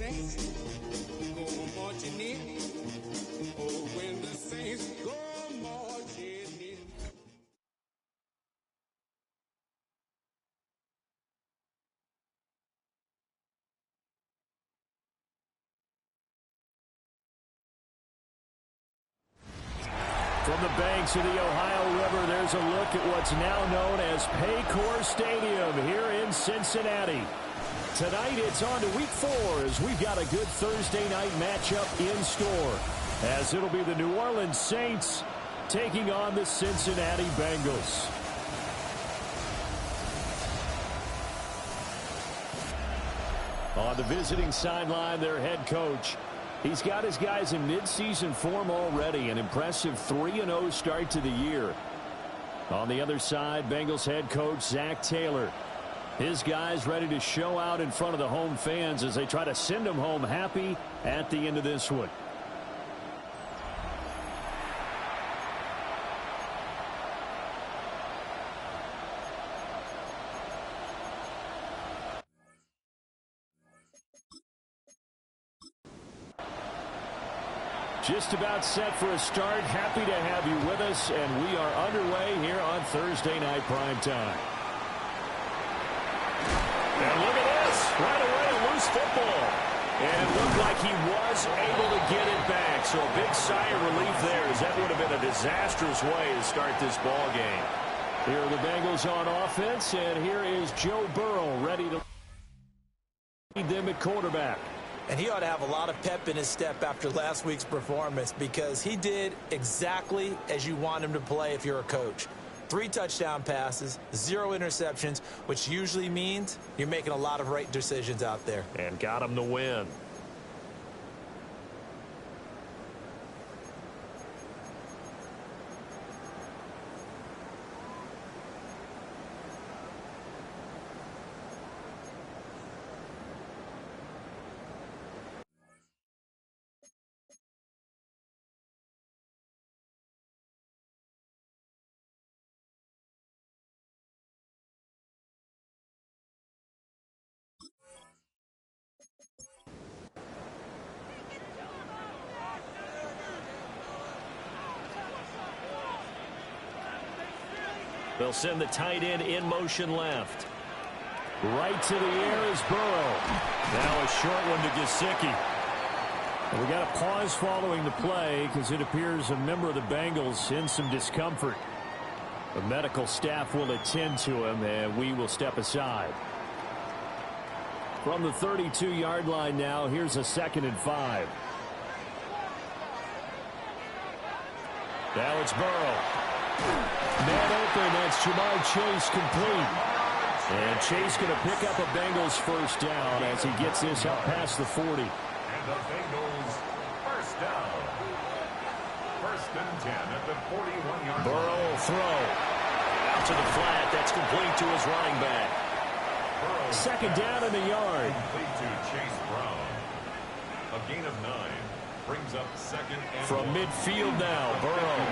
saints go marching in. Oh, when the saints go marching in. From the banks of the Ohio River, there's a look at what's now known as Paycor Stadium here in Cincinnati. Tonight, it's on to Week 4 as we've got a good Thursday night matchup in store, as it'll be the New Orleans Saints taking on the Cincinnati Bengals. On the visiting sideline, their head coach. He's got his guys in midseason form already, an impressive 3-0 start to the year. On the other side, Bengals head coach Zach Taylor. His guys ready to show out in front of the home fans as they try to send them home happy at the end of this one. Just about set for a start. Happy to have you with us, and we are underway here on Thursday Night Primetime. And look at this. Right away, a loose football. And it looked like he was able to get it back. So a big sigh of relief there, as that would have been a disastrous way to start this ball game. Here are the Bengals on offense, and here is Joe Burrow ready to lead them at quarterback. And he ought to have a lot of pep in his step after last week's performance, because he did exactly as you want him to play if you're a coach. 3 touchdown passes, 0 interceptions, which usually means you're making a lot of right decisions out there. And got him the win. They'll send the tight end in motion left. Right to the air is Burrow. Now a short one to Gesicki. We got a pause following the play because it appears a member of the Bengals in some discomfort. The medical staff will attend to him, and we will step aside. From the 32-yard line now, here's a 2nd and 5. Now it's Burrow. Man open, that's Jamar Chase complete. And Chase going to pick up a Bengals first down as he gets this up past the 40. And the Bengals first down. 1st and 10 at the 41-yard line. Burrow will throw. Out to the flat, that's complete to his running back. Burrow 2nd down in the yard. Complete to Chase Brown. A gain of 9 brings up 2nd and From 1. midfield now, Burrow.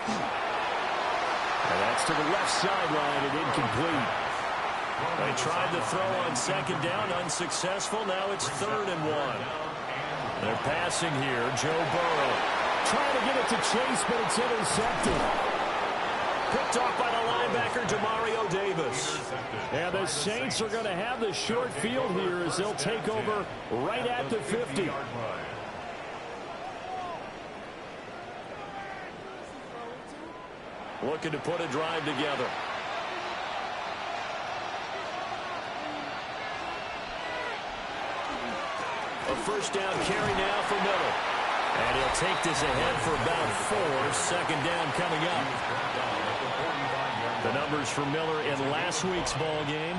And that's to the left sideline and incomplete. They tried to throw on 2nd down, unsuccessful. Now it's 3rd and 1. They're passing here. Joe Burrow trying to get it to Chase, but it's intercepted. Picked off by the linebacker, Demario Davis. And the Saints are going to have the short field here as they'll take over right at the 50. Looking to put a drive together. A first down carry now for Miller. And he'll take this ahead for about 4. 2nd down coming up. The numbers for Miller in last week's ball game: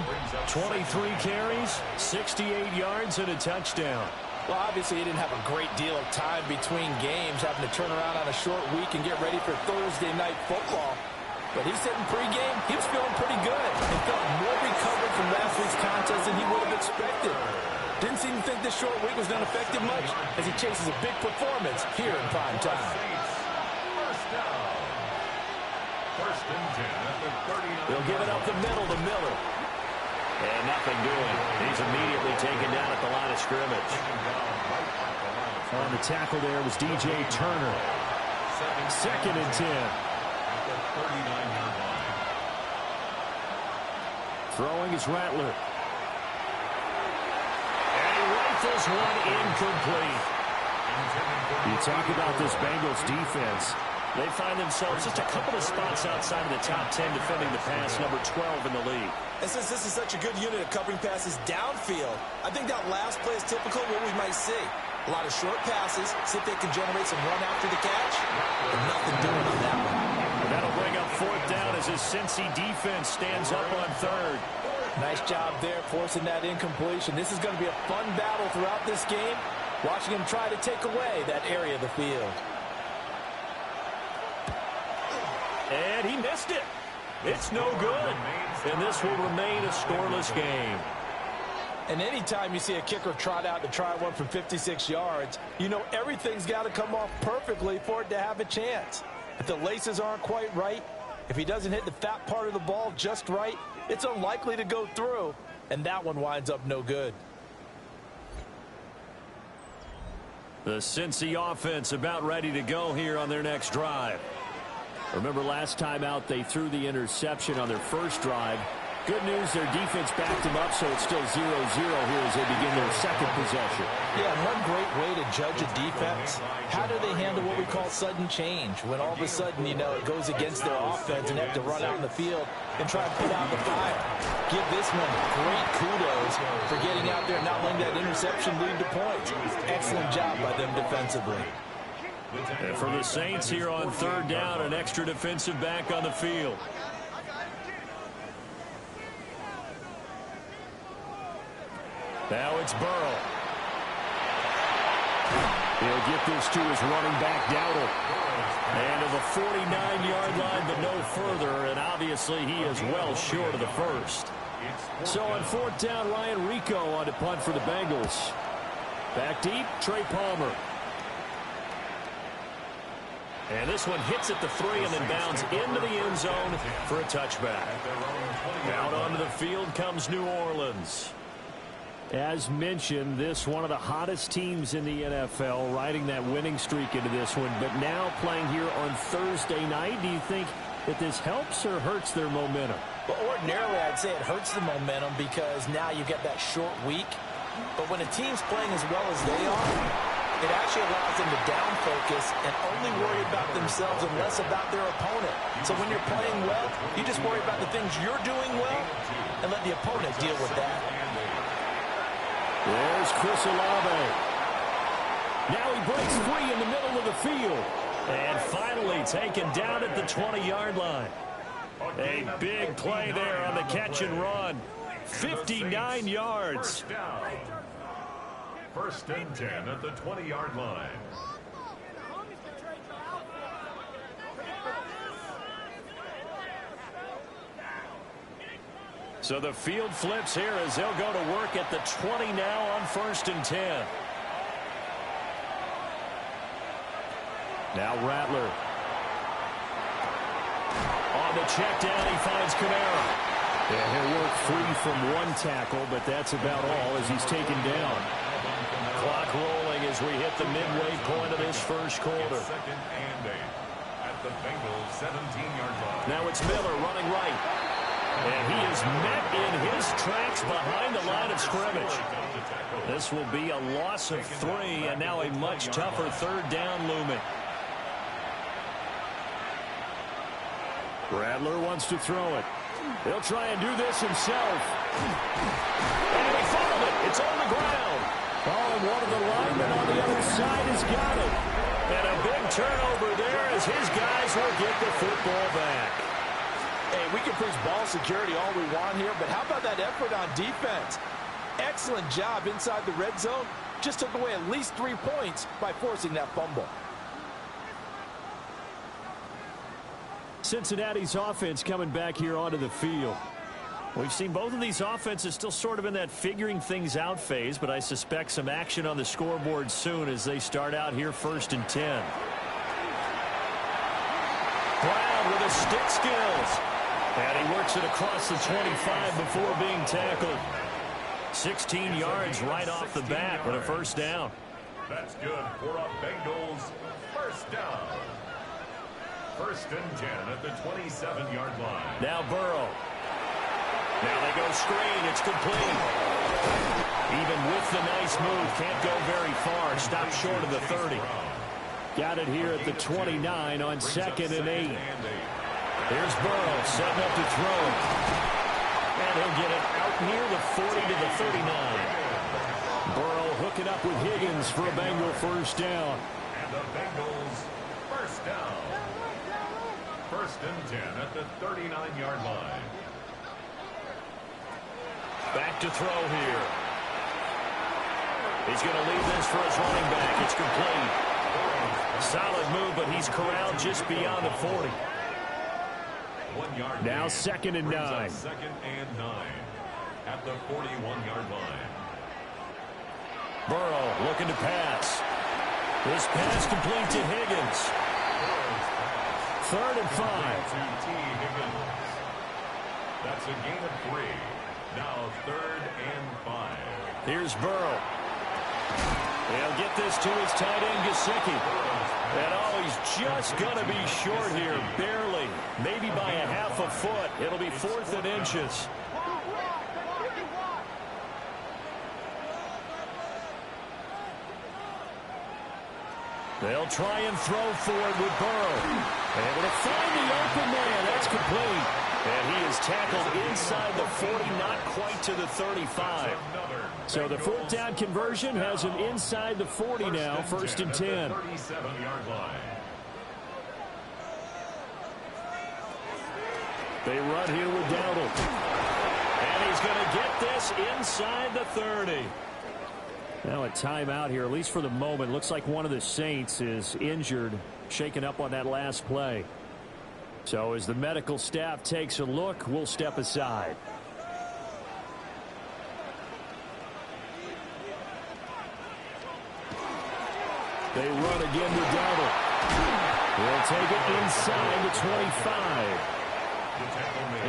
23 carries, 68 yards, and a touchdown. Well, obviously, he didn't have a great deal of time between games, having to turn around on a short week and get ready for Thursday night football. But he said in pregame, he was feeling pretty good and felt more recovered from last week's contest than he would have expected. Didn't seem to think this short week was going to affect him much as he chases a big performance here in prime time. First down. 1st and 10 at the 39. They'll give it up the middle to Miller. And nothing doing. He's immediately taken down at the line of scrimmage. On the tackle there was DJ Turner. 2nd and 10. Throwing is Rattler. And he rifles one incomplete. You talk about this Bengals defense. They find themselves just a couple of spots outside of the top 10 defending the pass, number 12 in the league. And since this is such a good unit of covering passes downfield, I think that last play is typical of what we might see. A lot of short passes, see if they can generate some run after the catch, but nothing doing on that one. And that'll bring up 4th down as his Cincy defense stands up on 3rd. Nice job there forcing that incompletion. This is going to be a fun battle throughout this game, watching him try to take away that area of the field. And he missed it. It's no good. And this will remain a scoreless game. And anytime you see a kicker trot out to try one from 56 yards, you know everything's got to come off perfectly for it to have a chance. If the laces aren't quite right, if he doesn't hit the fat part of the ball just right, it's unlikely to go through. And that one winds up no good. The Cincy offense about ready to go here on their next drive. Remember last time out they threw the interception on their first drive. Good news, their defense backed them up, so it's still 0-0 here as they begin their 2nd possession. Yeah, one great way to judge a defense, how do they handle what we call sudden change? When all of a sudden, you know, it goes against their offense and they have to run out in the field and try and put out the fire. Give this one great kudos for getting out there and not letting that interception lead to points. Excellent job by them defensively. And for the Saints here on 3rd down, an extra defensive back on the field. Now it's Burrow. He'll get this to his running back, Dowdle. And to the 49-yard line, but no further. And obviously he is well short of the first. So on 4th down, Ryan Rico on to punt for the Bengals. Back deep, Trey Palmer. And this one hits at the 3 and then bounds into the end zone for a touchback. Out onto the field comes New Orleans. As mentioned, this one of the hottest teams in the NFL, riding that winning streak into this one, but now playing here on Thursday night. Do you think that this helps or hurts their momentum? Well, ordinarily, I'd say it hurts the momentum because now you get that short week. But when a team's playing as well as they are, it actually allows them to down focus and only worry about themselves and less about their opponent. So when you're playing well, you just worry about the things you're doing well and let the opponent deal with that. There's Chris Olave. Now he breaks free in the middle of the field. And finally taken down at the 20-yard line. A big play there on the catch and run. 59 yards. 1st and 10 at the 20-yard line. So the field flips here as they'll go to work at the 20 now on 1st and 10. Now Rattler. On the check down, he finds Kamara. Yeah, he'll work free from one tackle, but that's about all as he's taken down. Clock rolling as we hit the midway point of this first quarter. 2nd and 8 at the Bengals 17-yard line. Now it's Miller running right. And he is met in his tracks behind the line of scrimmage. This will be a loss of 3 and now a much tougher 3rd down looming. Rattler wants to throw it. He'll try and do this himself. And he fouled it. It's on the ground. Oh, and one of the linemen on the other side has got it. And a big turnover there as his guys will get the football back. Hey, we can preach ball security all we want here, but how about that effort on defense? Excellent job inside the red zone. Just took away at least 3 points by forcing that fumble. Cincinnati's offense coming back here onto the field. We've seen both of these offenses still sort of in that figuring things out phase, but I suspect some action on the scoreboard soon as they start out here 1st and 10. Brown with his stick skills. And he works it across the 25 before being tackled. 16 yards right off the bat with a first down. That's good for a Bengals first down. 1st and 10 at the 27-yard line. Now Burrow. Now they go screen. It's complete. Even with the nice move, can't go very far. Stop short of the 30. Got it here at the 29 on 2nd and 8. Here's Burrow setting up to throw. And he'll get it out near the 40 to the 39. Burrow hooking up with Higgins for a Bengal first down. And the Bengals first down. 1st and 10 at the 39-yard line. Back to throw here. He's going to leave this for his running back. It's complete. Solid move, but he's corralled just beyond the 40. 1 yard. Now 2nd and 9. 2nd and 9 at the 41-yard line. Burrow looking to pass. This pass complete to Higgins. 3rd and 5. That's a gain of 3. Now 3rd and 5. Here's Burrow. He'll get this to his tight end, Gesicki. And oh, he's just going to be short here, barely. Maybe by a half a foot. It'll be 4th and inches. They'll try and throw for it with Burrow. Able to find the open man. That's complete. And he is tackled inside the 40, not quite to the 35. So the 4th down conversion has him inside the 40 now, 1st and 10. 37-yard line. They run here with Dowdle. And he's going to get this inside the 30. Now a timeout here, at least for the moment. Looks like one of the Saints is injured, shaken up on that last play. So as the medical staff takes a look, we'll step aside. They run again with Dowdle. He'll take it inside the 25.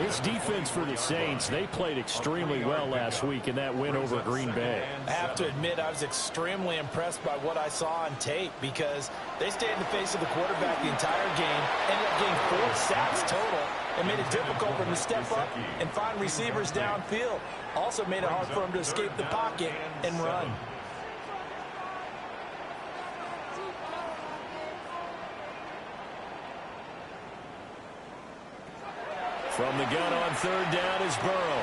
His defense for the Saints, they played extremely well last week in that win over Green Bay. I have to admit, I was extremely impressed by what I saw on tape because they stayed in the face of the quarterback the entire game, ended up getting 4 sacks total, and made it difficult for him to step up and find receivers downfield. Also made it hard for him to escape the pocket and run. From the gun on 3rd down is Burrow.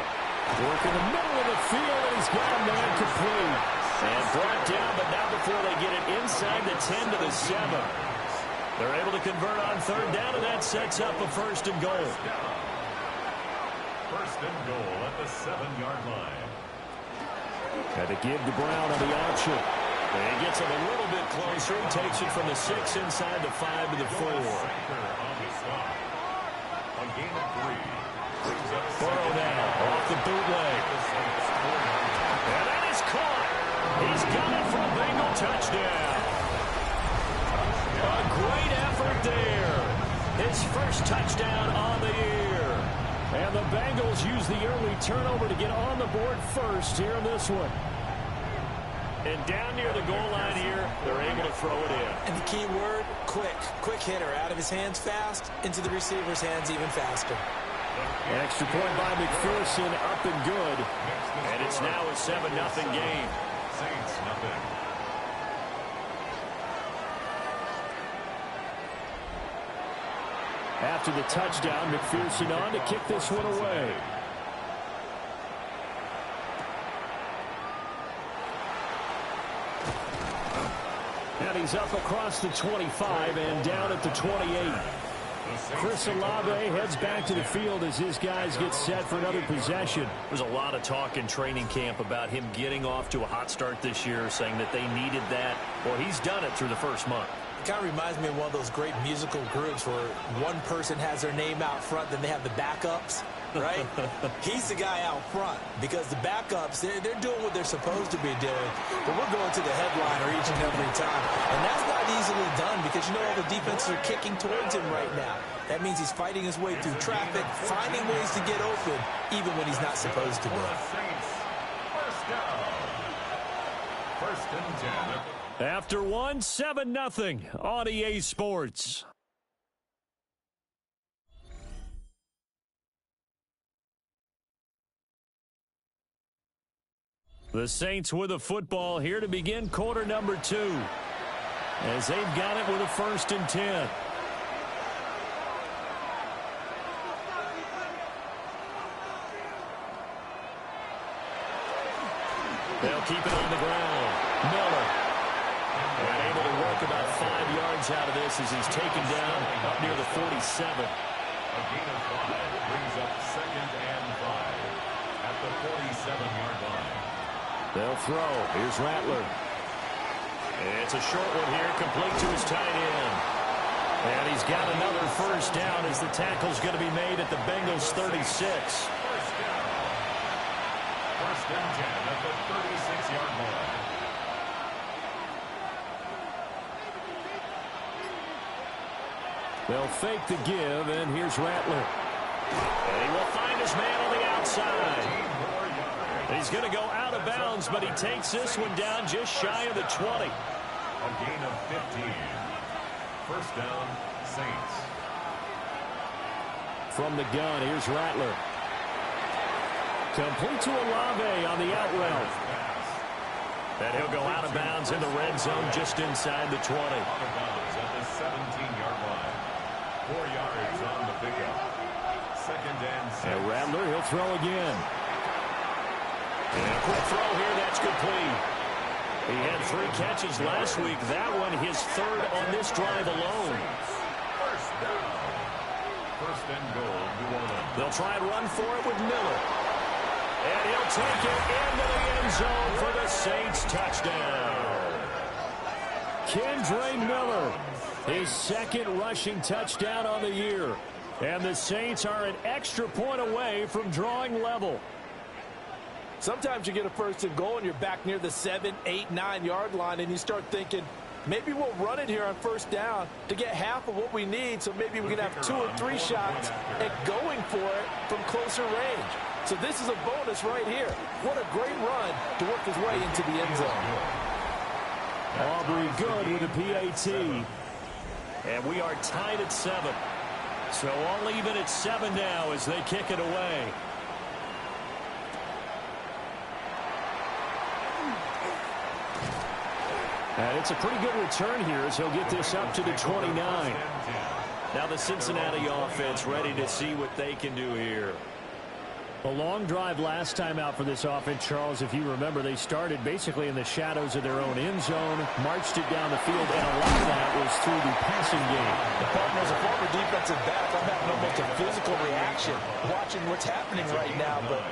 Work in the middle of the field, and he's got a man complete. And brought down, but not before they get it inside the 10 to the 7. They're able to convert on 3rd down, and that sets up a 1st and goal. 1st and goal at the 7-yard line. Had to give to Brown on the option. And he gets it a little bit closer and takes it from the 6 inside the 5 to the 4. A gain of 3. Burrow now off the bootleg. And that is caught. He's got it for a Bengal touchdown. A great effort there. His first touchdown on the year. And the Bengals use the early turnover to get on the board first here in this one. And down near the goal line here, they're able to throw it in. And the key word, quick. Quick hitter. Out of his hands fast, into the receiver's hands even faster. Extra point by McPherson, up and good. And it's now a 7-0 game. Saints nothing. After the touchdown, McPherson on to kick this one away. And he's up across the 25 and down at the 28. Chris Olave heads back to the field as his guys get set for another possession. There's a lot of talk in training camp about him getting off to a hot start this year, saying that they needed that. Well, he's done it through the first month. It kind of reminds me of one of those great musical groups where one person has their name out front, then they have the backups. right? He's the guy out front because the backups, they're doing what they're supposed to be doing, but we're going to the headliner each and every time. And that's not easily done because, you know, all the defenses are kicking towards him right now. That means he's fighting his way through traffic, finding ways to get open, even when he's not supposed to be. First down. First and 10. After 7-0 on EA Sports. The Saints with the football here to begin quarter number 2. As they've got it with a 1st and 10. They'll keep it on the ground. Miller. And able to work about 5 yards out of this as he's taken down up near the 47. A gain of 5 brings up 2nd and 5 at the 47-yard line. They'll throw. Here's Rattler. It's a short one here, complete to his tight end. And he's got another 1st down as the tackle's going to be made at the Bengals 36. First down. 1st and 10 at the 36-yard line. They'll fake the give, and here's Rattler. And he will find his man on the outside. He's going to go out of bounds, but he takes this one down just shy of the 20. A gain of 15. First down, Saints. From the gun, here's Rattler. Complete to Olave on the out route. And he'll go out of bounds in the red zone just inside the 20. Out of bounds at the 17-yard line. 4 yards on the pickup. 2nd and 6. And Rattler, he'll throw again. And a quick throw here, that's complete. He had 3 catches last week. That one, his 3rd on this drive alone. First down. 1st and goal, New Orleans. They'll try and run for it with Miller. And he'll take it into the end zone for the Saints touchdown. Kendre Miller, his 2nd rushing touchdown on the year. And the Saints are an extra point away from drawing level. Sometimes you get a 1st and goal and you're back near the 7, 8, 9-yard line and you start thinking, maybe we'll run it here on 1st down to get half of what we need, so maybe we can have 2 or 3 shots at going for it from closer range. So this is a bonus right here. What a great run to work his way into the end zone. Aubrey good with a PAT. And we are tied at 7. So all even at 7 now as they kick it away. And it's a pretty good return here as he'll get this up to the 29. Now the Cincinnati offense ready to see what they can do here. A long drive last time out for this offense, Charles. If you remember, they started basically in the shadows of their own end zone, marched it down the field, and a lot of that was through the passing game. As a former defensive back, I'm having almost a physical reaction watching what's happening right now, but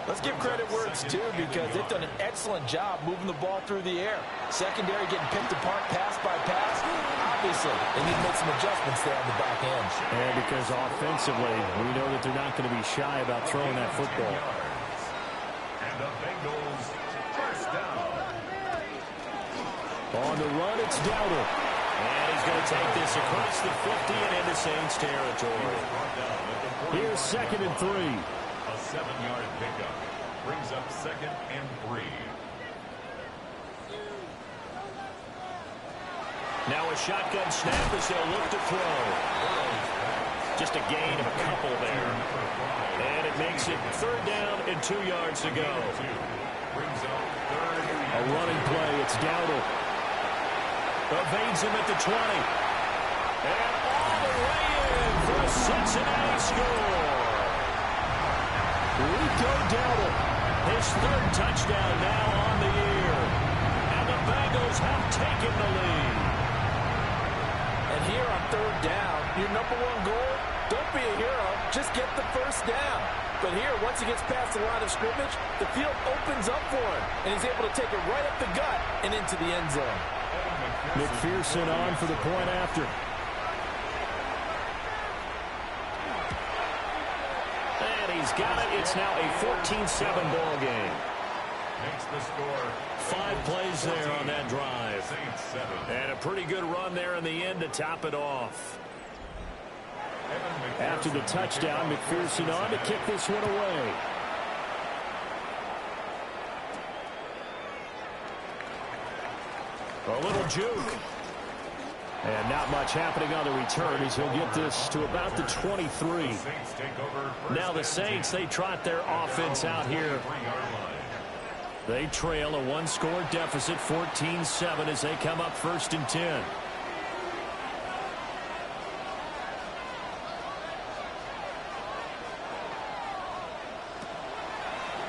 let's give credit where it's due because they've done an excellent job moving the ball through the air. Secondary getting picked apart pass by pass. Obviously, they need to make some adjustments there on the back end. And because offensively, we know that they're not going to be shy about throwing that football. And the Bengals first down. On the run, it's Dowdle. And he's going to take this across the 50 and into Saints territory. Here's 2nd and 3. A 7-yard pickup brings up 2nd and 3. Now a shotgun snap as they'll look to throw. Just a gain of a couple there. And it makes it 3rd down and 2 yards to go. A running play, it's Dowdle. Evades him at the 20. And all the way in for a Cincinnati score. Rico Dowdle, his 3rd touchdown now on the year. And the Bengals have taken the lead. And here on 3rd down, your number 1 goal, don't be a hero, just get the 1st down. But here, once he gets past the line of scrimmage, the field opens up for him, and he's able to take it right up the gut and into the end zone. McPherson on for the point after. And he's got it. It's now a 14-7 ball game. Makes the score 5 plays there on that drive. Saints 7. And a pretty good run there in the end to top it off. After the touchdown, McPherson on to kick this one away. A little juke. And not much happening on the return as he'll get this to about the 23. Now the Saints, they trot their offense out here. They trail a 1-score deficit, 14-7, as they come up 1st and 10.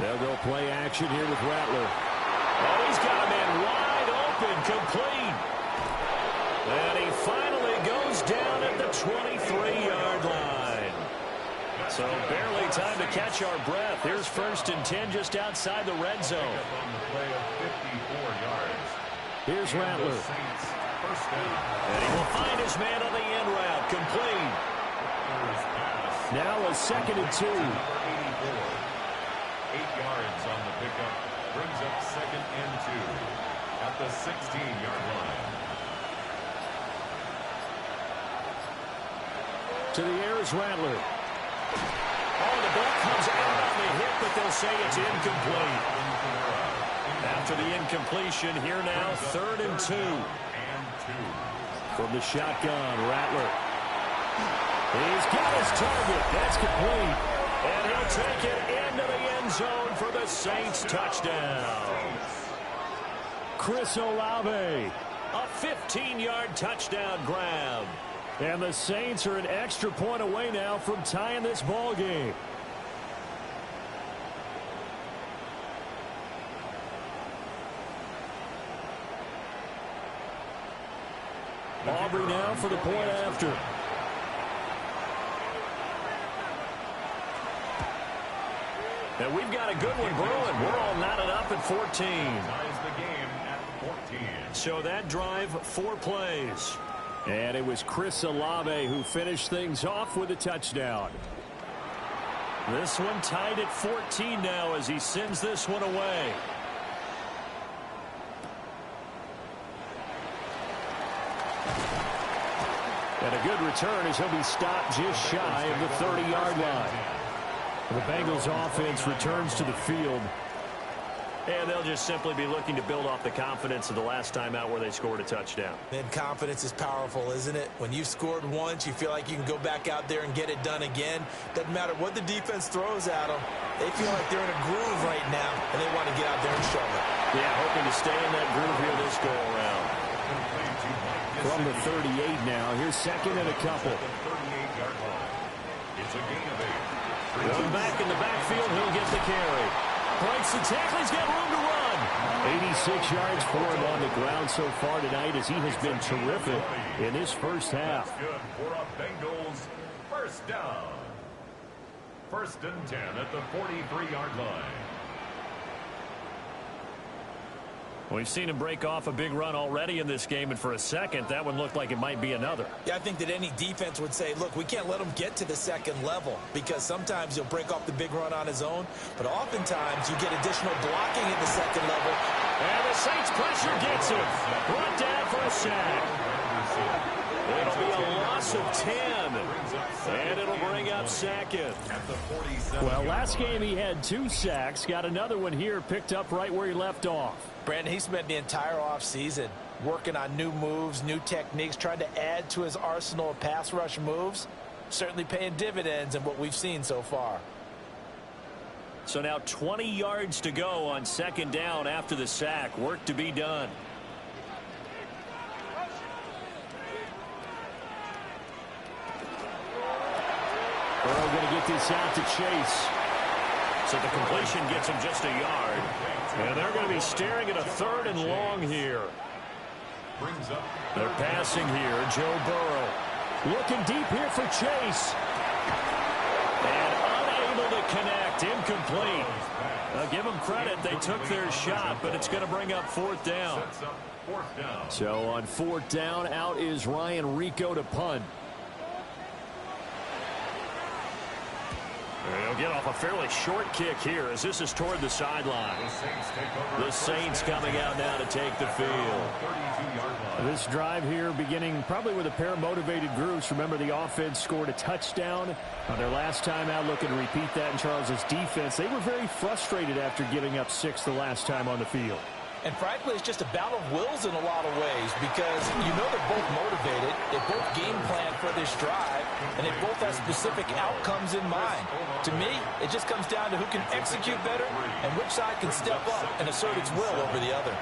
They'll go play action here with Rattler. Oh, he's got a man wide open, complete. And he finally goes down at the 23-yard line. So barely time to catch our breath. Here's 1st and 10 just outside the red zone. Here's Rattler. And he will find his man on the end route. Complete. Now a 2nd and 2. 8 yards on the pickup. Brings up 2nd and 2 at the 16-yard line. To the air is Rattler. Oh, the ball comes out on the hit, but they'll say it's incomplete. After the incompletion, here now, 3rd and 2. From the shotgun, Rattler. He's got his target. That's complete. And he'll take it into the end zone for the Saints touchdown. Chris Olave, a 15-yard touchdown grab. And the Saints are an extra point away now from tying this ball game. Aubrey now for the point after. And we've got a good one brewing. We're all knotted up at 14. Ties the game at 14. So that drive, 4 plays. And it was Chris Olave who finished things off with a touchdown. This one tied at 14 now as he sends this one away. And a good return as he'll be stopped just shy of the 30-yard line. The Bengals offense returns to the field. And they'll just simply be looking to build off the confidence of the last time out where they scored a touchdown. And confidence is powerful, isn't it? When you've scored once, you feel like you can go back out there and get it done again. Doesn't matter what the defense throws at them. They feel like they're in a groove right now, and they want to get out there and show it. Yeah, hoping to stay in that groove here this go-around. From the 38 now, here's 2nd and a couple. It's a gain of 8. One back in the backfield, he'll get the carry. Breaks the tackle, he's got room to run. 86 yards for him on the ground so far tonight as he has been terrific in this first half. Good for a Bengals first down. 1st and 10 at the 43-yard line. We've seen him break off a big run already in this game, and for a second, that one looked like it might be another. Yeah, I think that any defense would say, look, we can't let him get to the 2nd level because sometimes he'll break off the big run on his own, but oftentimes you get additional blocking at the 2nd level. And the Saints pressure gets him. Brought down for a sack. It'll be a loss of 10, and it'll bring up 2nd. Well, last game he had 2 sacks, got another one here, picked up right where he left off. Brandon, he spent the entire offseason working on new moves, new techniques, trying to add to his arsenal of pass rush moves. Certainly paying dividends in what we've seen so far. So now 20 yards to go on 2nd down after the sack. Work to be done. Burrow going to get this out to Chase. So the completion gets him just a yard. And they're going to be staring at a 3rd and long here. They're passing here. Joe Burrow looking deep here for Chase. And unable to connect. Incomplete. Give them credit. They took their shot, but it's going to bring up 4th down. So on 4th down, out is Ryan Rico to punt. They'll get off a fairly short kick here as this is toward the sideline. The Saints coming out now to take the field. This drive here beginning probably with a pair of motivated groups. Remember, the offense scored a touchdown on their last time out, looking to repeat that in Charles's defense. They were very frustrated after giving up 6 the last time on the field. And frankly, it's just a battle of wills in a lot of ways because you know they're both motivated, they both game plan for this drive, and they both have specific outcomes in mind. To me, it just comes down to who can execute better and which side can step up and assert its will over the other. A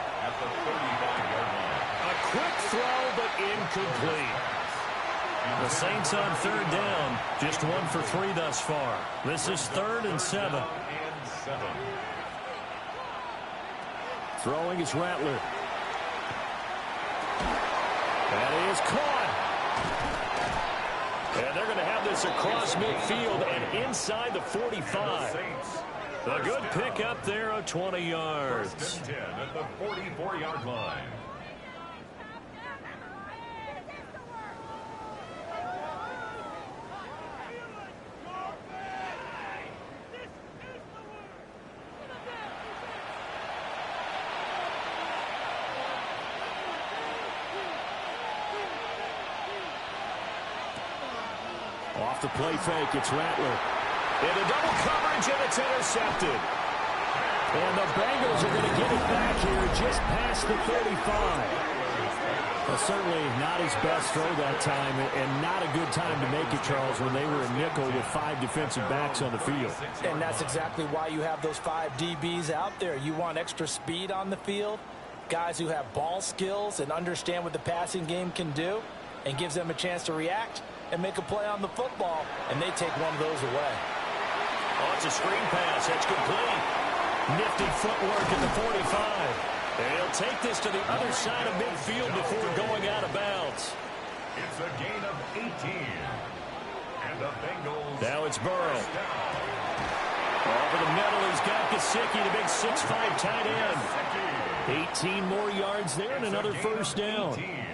quick throw, but incomplete. The Saints on third down, just 1 for 3 thus far. This is 3rd and 7. Throwing is Rattler. That is caught. And they're going to have this across midfield and inside the 45. A good pick up there of 20 yards. 1st and 10 at the 44-yard line. Off the play fake, it's Rattler. Into double coverage, and it's intercepted. And the Bengals are going to get it back here just past the 35. Well, certainly not his best throw that time, and not a good time to make it, Charles, when they were a nickel with 5 defensive backs on the field. And that's exactly why you have those 5 DBs out there. You want extra speed on the field, guys who have ball skills and understand what the passing game can do, and gives them a chance to react and make a play on the football, and they take one of those away. Oh, it's a screen pass. That's complete. Nifty footwork at the 45. They'll take this to the other side of midfield before going out of bounds. It's a gain of 18. And the Bengals. Now it's Burrow. Over the middle, he's got Gesicki, the big 6'5" tight end. 18 more yards there and another first down. 18.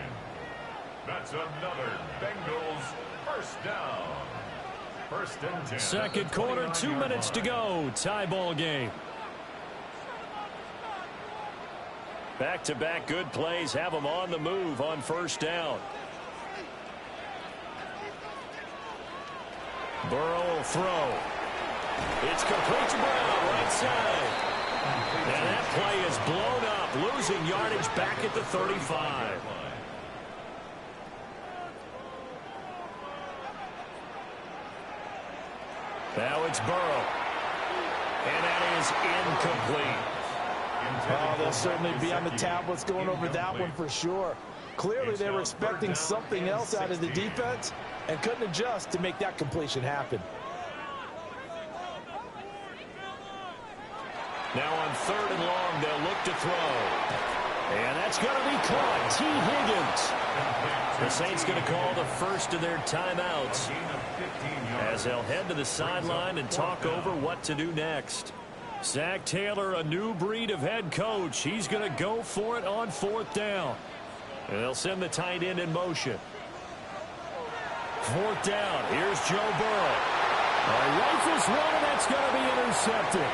That's another Bengals first down. 1st and 10. Second quarter, 2 minutes to go. Tie ball game. Back-to-back good plays have them on the move on first down. Burrow will throw. It's complete to Brown, right side. And that play is blown up, losing yardage back at the 35. Now it's Burrow. And that is incomplete. Oh, they'll certainly be on the tablets going over that one for sure. Clearly, they were expecting something else out of the defense and couldn't adjust to make that completion happen. Now on 3rd and long, they'll look to throw. And that's going to be caught. T. Higgins. The Saints going to call the first of their timeouts as they'll head to the sideline and talk over what to do next. Zach Taylor, a new breed of head coach. He's going to go for it on 4th down. And they'll send the tight end in motion. 4th down. Here's Joe Burrow. Rifles one, and that's going to be intercepted.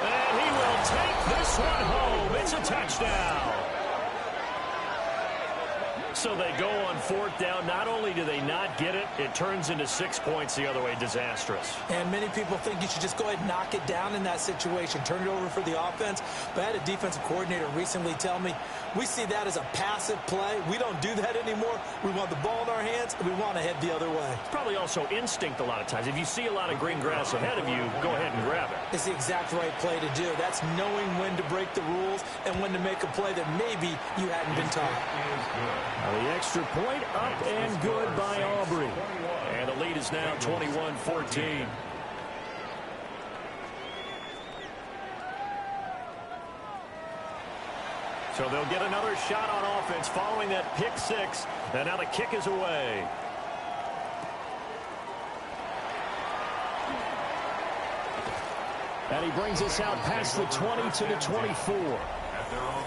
And he will take this one home. It's a touchdown. So they go on 4th down. Not only do they not get it, it turns into 6 points the other way. Disastrous. And many people think you should just go ahead and knock it down in that situation. Turn it over for the offense. But I had a defensive coordinator recently tell me, we see that as a passive play. We don't do that anymore. We want the ball in our hands, and we want to head the other way. It's probably also instinct a lot of times. If you see a lot of green grass ahead of you, go ahead and grab it. It's the exact right play to do. That's knowing when to break the rules and when to make a play that maybe you hadn't been taught. The extra point up and good by Aubrey. And the lead is now 21-14. So they'll get another shot on offense following that pick 6. And now the kick is away. And he brings us out past the 20 to the 24.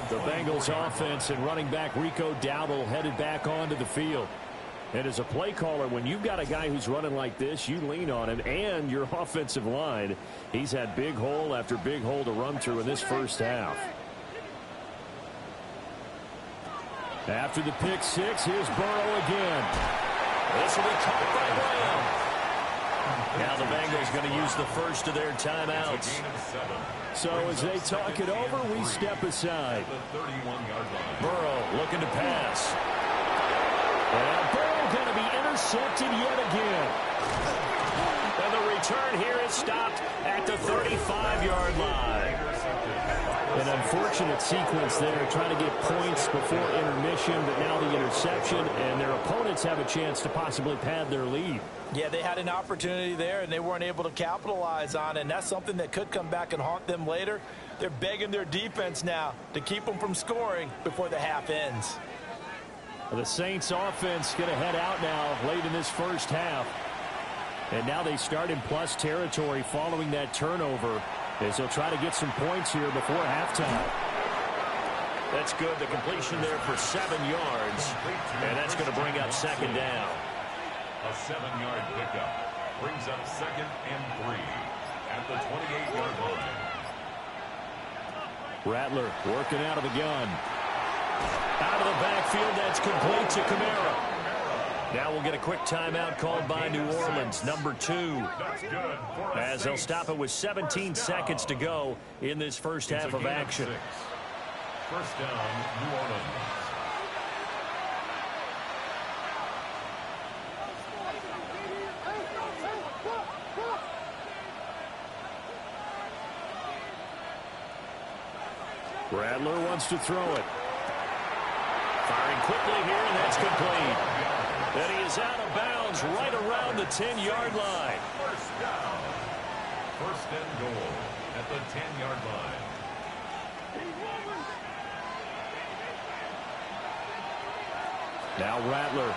The Bengals offense and running back Rico Dowdle headed back onto the field. And as a play caller, when you've got a guy who's running like this, you lean on him and your offensive line. He's had big hole after big hole to run through in this first half. After the pick six, here's Burrow again. This will be caught by Lamb. Now the Bengals going to use the first of their timeouts. So as they talk it over, we step aside. Burrow looking to pass. And Burrow going to be intercepted yet again. And the return here is stopped at the 35-yard line. An unfortunate sequence there, trying to get points before intermission, but now the interception, and their opponents have a chance to possibly pad their lead. Yeah, they had an opportunity there, and they weren't able to capitalize on it, and that's something that could come back and haunt them later. They're begging their defense now to keep them from scoring before the half ends. The Saints offense going to head out now late in this first half. And now they start in plus territory following that turnover, as they'll try to get some points here before halftime. That's good. The completion there for 7 yards. And that's going to bring up second down. A 7-yard pickup brings up 2nd and 3 at the 28-yard line. Rattler working out of the gun. Out of the backfield, that's complete to Kamara. Now we'll get a quick timeout called by New Orleans, number 2. As they'll stop it with 17 seconds to go in this first half of action. First down, New Orleans. Rattler wants to throw it. Firing quickly here, and that's complete. And he is out of bounds right around the 10-yard line. First down. First and goal at the 10-yard line. Now Rattler.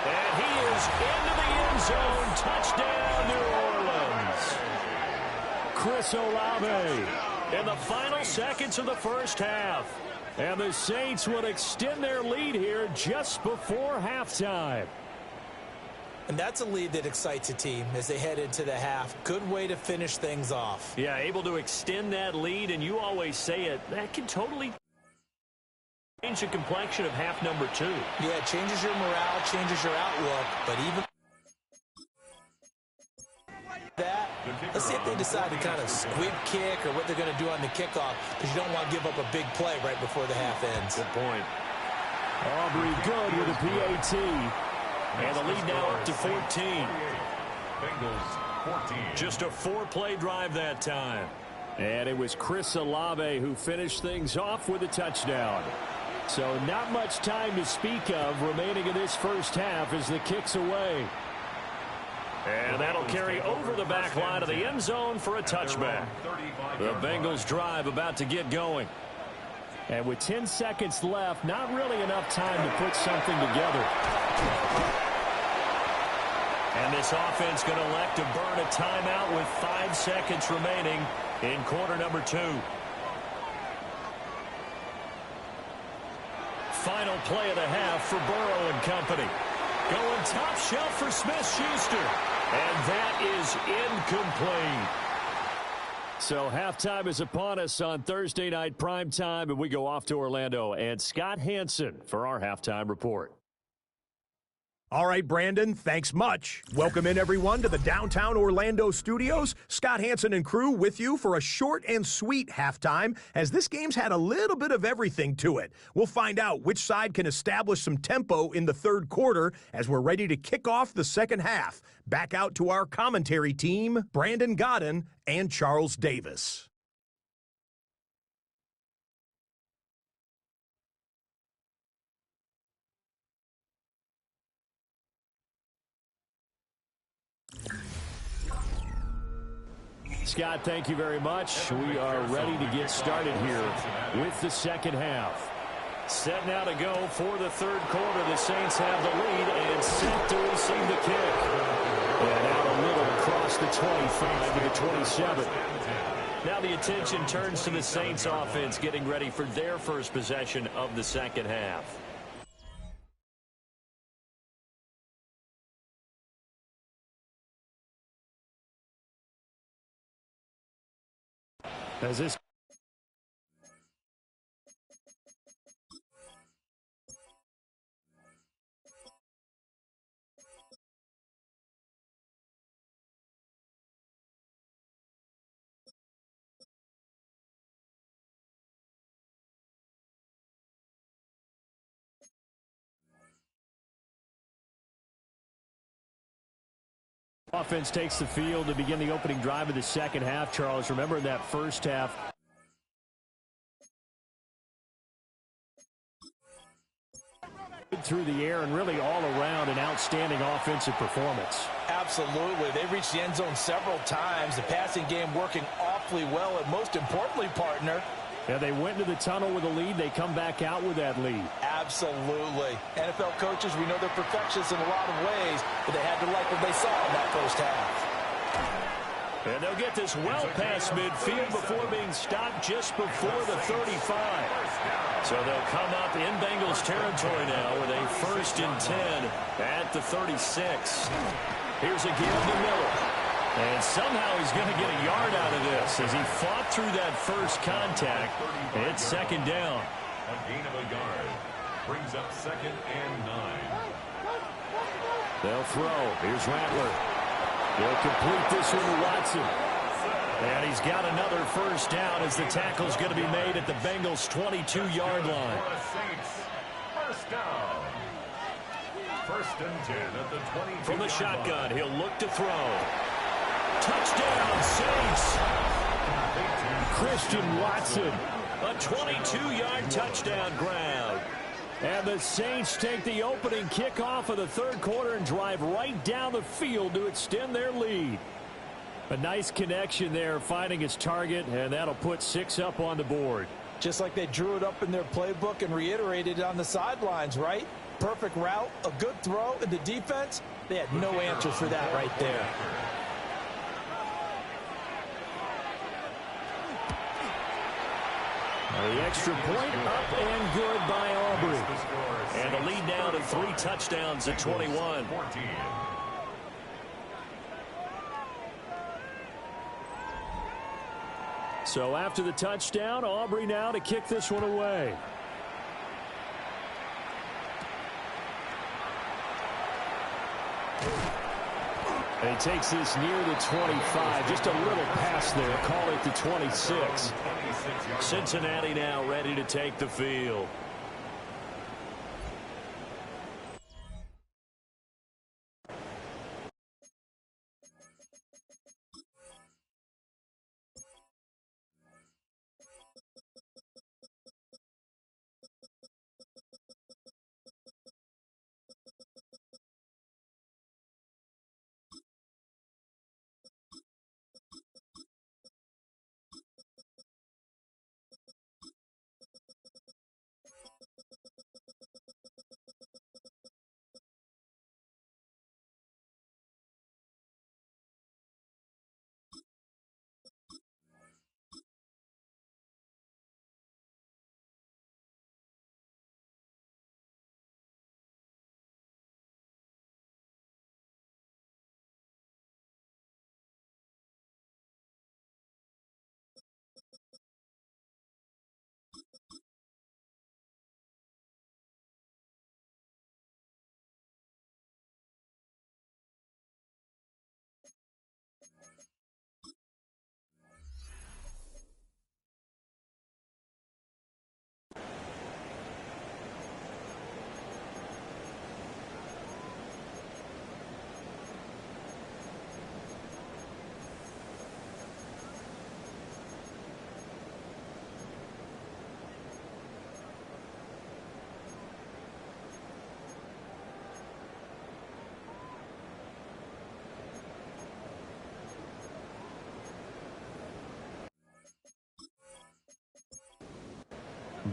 And he is into the end zone. Touchdown, New Orleans. Chris Olave in the final seconds of the first half. And the Saints will extend their lead here just before halftime. And that's a lead that excites a team as they head into the half. Good way to finish things off. Yeah, able to extend that lead, and you always say it, that can totally change the complexion of half number 2. Yeah, it changes your morale, changes your outlook, but even that, let's see if they decide to kind of squib kick or what they're going to do on the kickoff, because you don't want to give up a big play right before the half ends. Good point. Aubrey good with a PAT. And the lead now up to 14. Bengals 14. Just a 4-play drive that time. And it was Chris Olave who finished things off with a touchdown. So not much time to speak of remaining in this first half as the kick's away. And that'll carry over the back line of the end zone for a touchback. The Bengals drive about to get going. And with 10 seconds left, not really enough time to put something together. And this offense going to elect to burn a timeout with 5 seconds remaining in quarter number 2. Final play of the half for Burrow and company. Going top shelf for Smith-Schuster. And that is incomplete. So halftime is upon us on Thursday night primetime, and we go off to Orlando. And Scott Hansen for our halftime report. All right, Brandon, thanks much. Welcome in, everyone, to the downtown Orlando studios. Scott Hansen and crew with you for a short and sweet halftime, as this game's had a little bit of everything to it. We'll find out which side can establish some tempo in the third quarter as we're ready to kick off the second half. Back out to our commentary team, Brandon Godden and Charles Davis. Scott, thank you very much. We are ready to get started here with the second half. Set now to go for the third quarter. The Saints have the lead and set to receive the kick. And out a little across the 25 to the 27. Now the attention turns to the Saints offense getting ready for their first possession of the second half. As this offense takes the field to begin the opening drive of the second half, Charles. Remember in that first half, through the air and really all around an outstanding offensive performance. Absolutely. They reached the end zone several times. The passing game working awfully well. And most importantly, partner, yeah, they went into the tunnel with a lead. They come back out with that lead. absolutely. NFL coaches, we know they're perfectionists in a lot of ways, but they had to like what they saw in that first half. And they'll get this well past midfield before being stopped just before the 35. So they'll come up in Bengals territory now with a 1st and 10 at the 36. Here's a give to Miller. And somehow he's going to get a yard out of this as he fought through that first contact. It's 2nd down. A gain of a yard brings up 2nd and 9. They'll throw. Here's Rattler. He'll complete this one to Watson. And he's got another 1st down as the tackle's going to be made at the Bengals' 22-yard line. First down. 1st and 10 at the 22. From the shotgun, he'll look to throw. Touchdown, Saints. Christian Watson. A 22-yard touchdown grab. And the Saints take the opening kickoff of the 3rd quarter and drive right down the field to extend their lead. A nice connection there, finding his target, and that'll put 6 up on the board. Just like they drew it up in their playbook and reiterated it on the sidelines, right? Perfect route, a good throw, and the defense, they had no answer for that right there. The extra point up and good by Aubrey. And the lead now to 3 touchdowns at 21. So after the touchdown, Aubrey now to kick this one away. And he takes this near the 25. Just a little pass there. Call it the 26. Cincinnati now ready to take the field.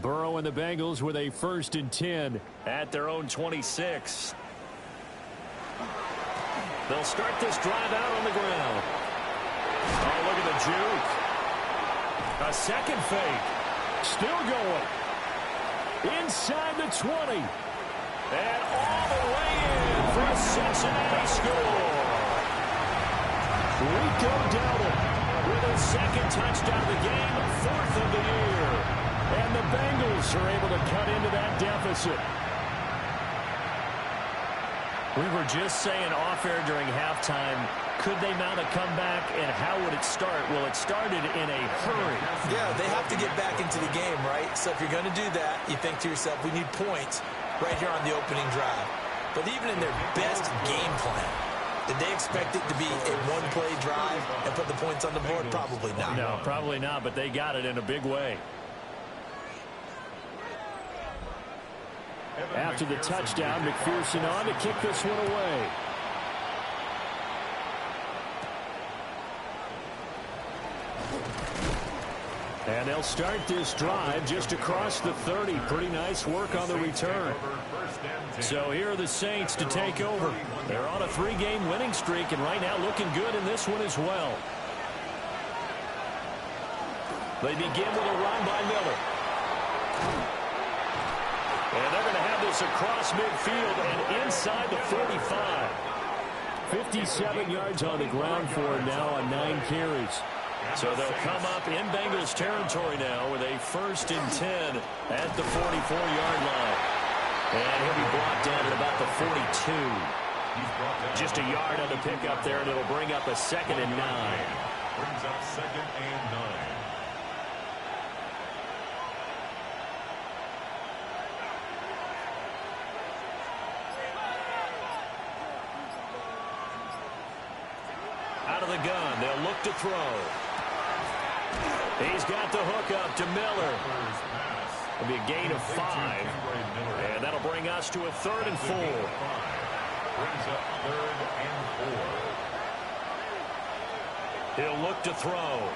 Burrow and the Bengals with a 1st and 10 at their own 26. They'll start this drive out on the ground. Oh, look at the juke. A second fake. Still going. Inside the 20. And all the way in for a Cincinnati score. Rico Dowdle. with his second touchdown of the game, fourth of the year. And the Bengals are able to cut into that deficit. We were just saying off-air during halftime, could they mount a comeback, and how would it start? Well, it started in a hurry. Yeah, they have to get back into the game, right? So if you're going to do that, you think to yourself, we need points right here on the opening drive. But even in their best game plan, did they expect it to be a one-play drive and put the points on the board? Probably not. No, probably not, but they got it in a big way. After the touchdown, McPherson on to kick this one away. And they'll start this drive just across the 30. Pretty nice work on the return. So here are the Saints to take over. They're on a 3-game winning streak, and right now looking good in this one as well. They begin with a run by Miller. And they're going to have this across midfield and inside the 45. 57 yards on the ground for him now on 9 carries. So they'll come up in Bengals territory now with a 1st and 10 at the 44-yard line. And he'll be brought down at about the 42. Just a yard on the pickup there, and it'll bring up a 2nd and 9. Brings up 2nd and 9. Out of the gun, they'll look to throw. He's got the hook up to Miller. It'll be a gain of 5. And that'll bring us to a 3rd and 4. Brings up 3rd and 4. He'll look to throw.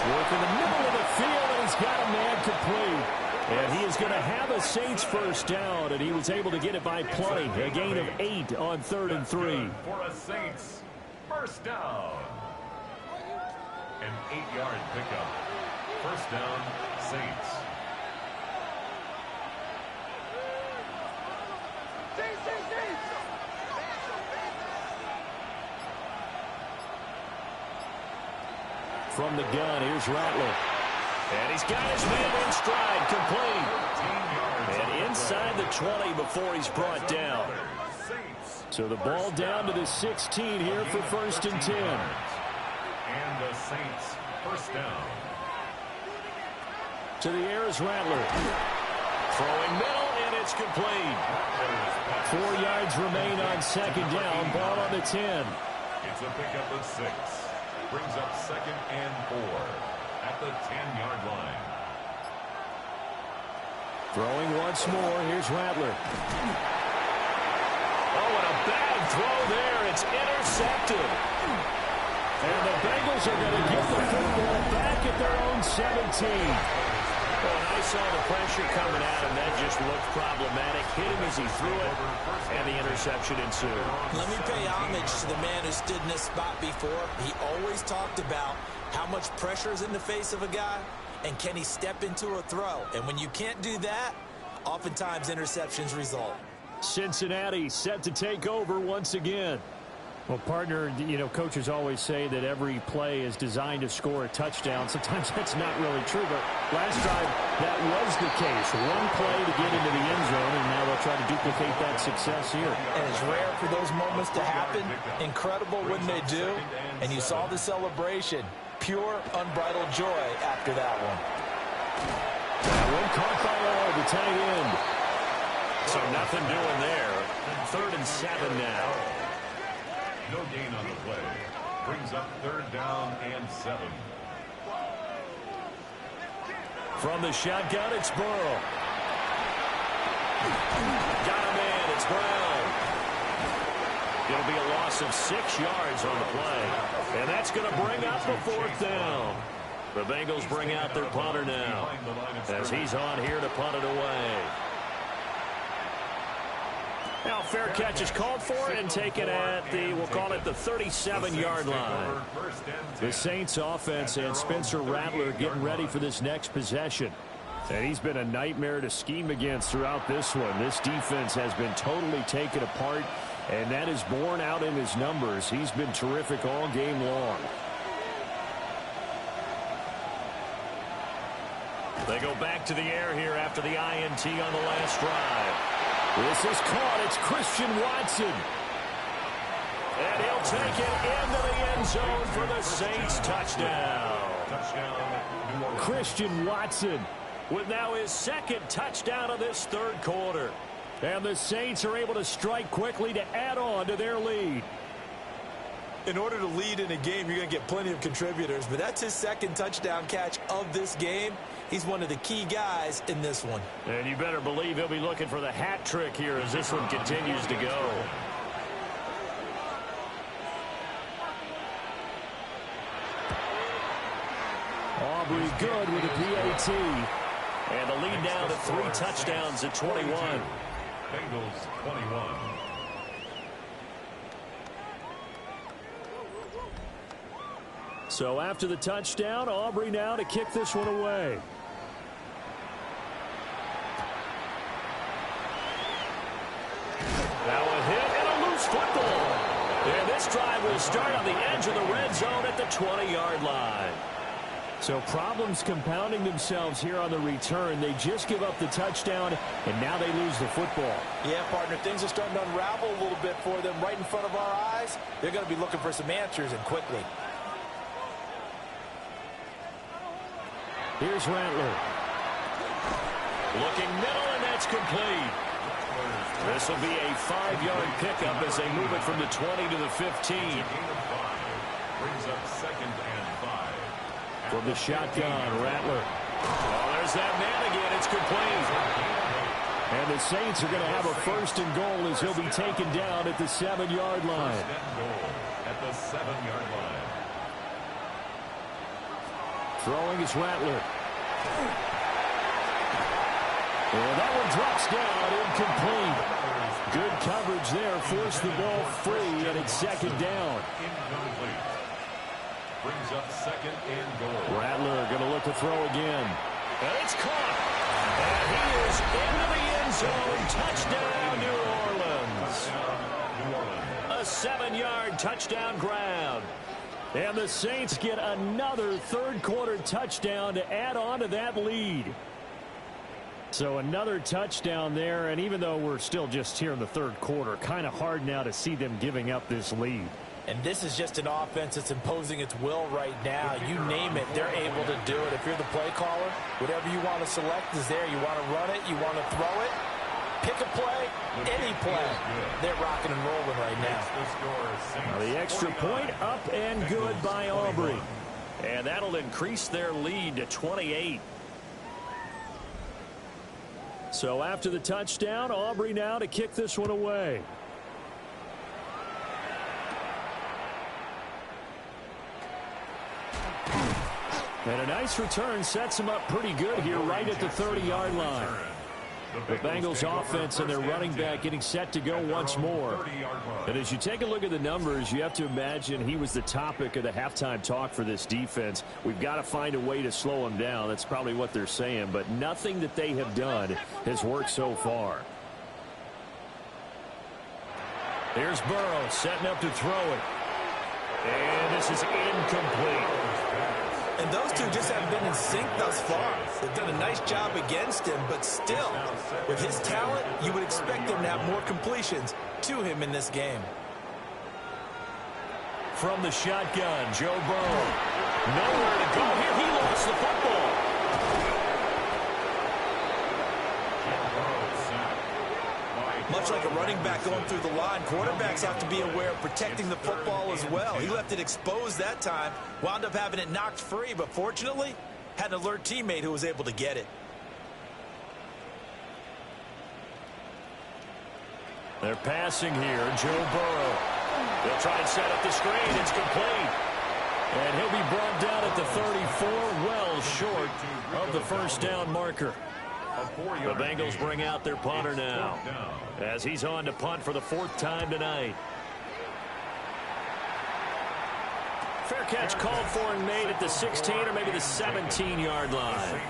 Work in the middle of the field, and he's got a man complete. And he is going to have a Saints first down, and he was able to get it by plenty. A gain of 8 on 3rd and 3. For a Saints first down. An 8-yard pickup. First down, Saints. From the gun, here's Rattler. And he's got his man in stride, complete. And inside the 20 before he's brought down. So the ball down to the 16 here for 1st and 10. And the Saints first down. To the air is Rattler. Throwing middle, and it's complete. 4 yards remain on 2nd down. Ball on the 10. It's a pickup of 6. Brings up 2nd and 4 at the 10-yard line. Throwing once more. Here's Rattler. Oh, and a bad throw there. It's intercepted. And the Bengals are going to get the football back at their own 17. Well, and I saw the pressure coming at him. That just looked problematic. Hit him as he threw it, and the interception ensued. Let me pay homage to the man who stood in this spot before. He always talked about how much pressure is in the face of a guy, and can he step into a throw. And when you can't do that, oftentimes interceptions result. Cincinnati set to take over once again. Well, partner, you know, coaches always say that every play is designed to score a touchdown. Sometimes that's not really true, but last drive, that was the case. One play to get into the end zone, and now they'll try to duplicate that success here. And it's rare for those moments to happen. Incredible when they do. And you saw the celebration. Pure, unbridled joy after that one. That one caught by All, the tight end. So nothing doing there. 3rd and 7 now. No gain on the play. Brings up 3rd down and 7. From the shotgun, it's Burrow. Got a man, it's Brown. It'll be a loss of 6 yards on the play. And that's going to bring up the 4th down. The Bengals bring out their punter now, as he's on here to punt it away. Now, fair catch is called for and taken at the, we'll call it the 37-yard line. The Saints offense and Spencer Rattler getting ready for this next possession. And he's been a nightmare to scheme against throughout this one. This defense has been totally taken apart, and that is borne out in his numbers. He's been terrific all game long. They go back to the air here after the INT on the last drive. This is caught. It's Christian Watson. And he'll take it into the end zone for the Saints touchdown. Christian Watson with now his second touchdown of this third quarter. And the Saints are able to strike quickly to add on to their lead. In order to lead in a game, you're going to get plenty of contributors, but that's his second touchdown catch of this game. He's one of the key guys in this one. And you better believe he'll be looking for the hat trick here as this one continues to go. Aubrey good with a PAT. And the lead now to 3 touchdowns at 21. Bengals 21. So after the touchdown, Aubrey now to kick this one away. Now a hit and a loose football. And this drive will start on the edge of the red zone at the 20-yard line. So problems compounding themselves here on the return. They just give up the touchdown, and now they lose the football. Yeah, partner, things are starting to unravel a little bit for them right in front of our eyes. They're going to be looking for some answers, and quickly. Here's Rattler. Looking middle, and that's complete. This will be a 5-yard pickup as they move it from the 20 to the 15. Brings up 2nd and 5. From the shotgun, Rattler. Oh, there's that man again. It's complete. And the Saints are going to have a 1st and goal as he'll be taken down at the 7-yard line. 1st and goal at the 7-yard line. Throwing is Rattler. And that one drops down, incomplete. Good coverage there, forced the ball free, and it's 2nd down. Incomplete. Brings up 2nd and goal. Rattler going to look to throw again. And it's caught. And he is into the end zone. Touchdown, New Orleans. A 7-yard touchdown grab. And the Saints get another third-quarter touchdown to add on to that lead. So another touchdown there, and even though we're still just here in the third quarter, kind of hard now to see them giving up this lead. And this is just an offense that's imposing its will right now. You name it, they're able to do it. If you're the play caller, whatever you want to select is there. You want to run it, you want to throw it, pick a play, any play. They're rocking and rolling right now. Now the extra point up and good by Aubrey. And that'll increase their lead to 28. So after the touchdown, Aubrey now to kick this one away. And a nice return sets him up pretty good here right at the 30-yard line. The Bengals offense and their running back getting set to go once more. And as you take a look at the numbers, you have to imagine he was the topic of the halftime talk for this defense. We've got to find a way to slow him down. That's probably what they're saying. But nothing that they have done has worked so far. Here's Burrow setting up to throw it. And this is incomplete. And those two just haven't been in sync thus far. They've done a nice job against him, but still, with his talent, you would expect them to have more completions to him in this game. From the shotgun, Joe Burrow. Nowhere to go here. He lost the football. Much like a running back going through the line, quarterbacks have to be aware of protecting the football as well. He left it exposed that time, wound up having it knocked free, but fortunately, had an alert teammate who was able to get it. They're passing here, Joe Burrow. They'll try and set up the screen. It's complete. And he'll be brought down at the 34, well short of the first down marker. The Bengals bring out their punter now as he's on to punt for the 4th time tonight. Fair catch called for and made at the 16 or maybe the 17-yard line.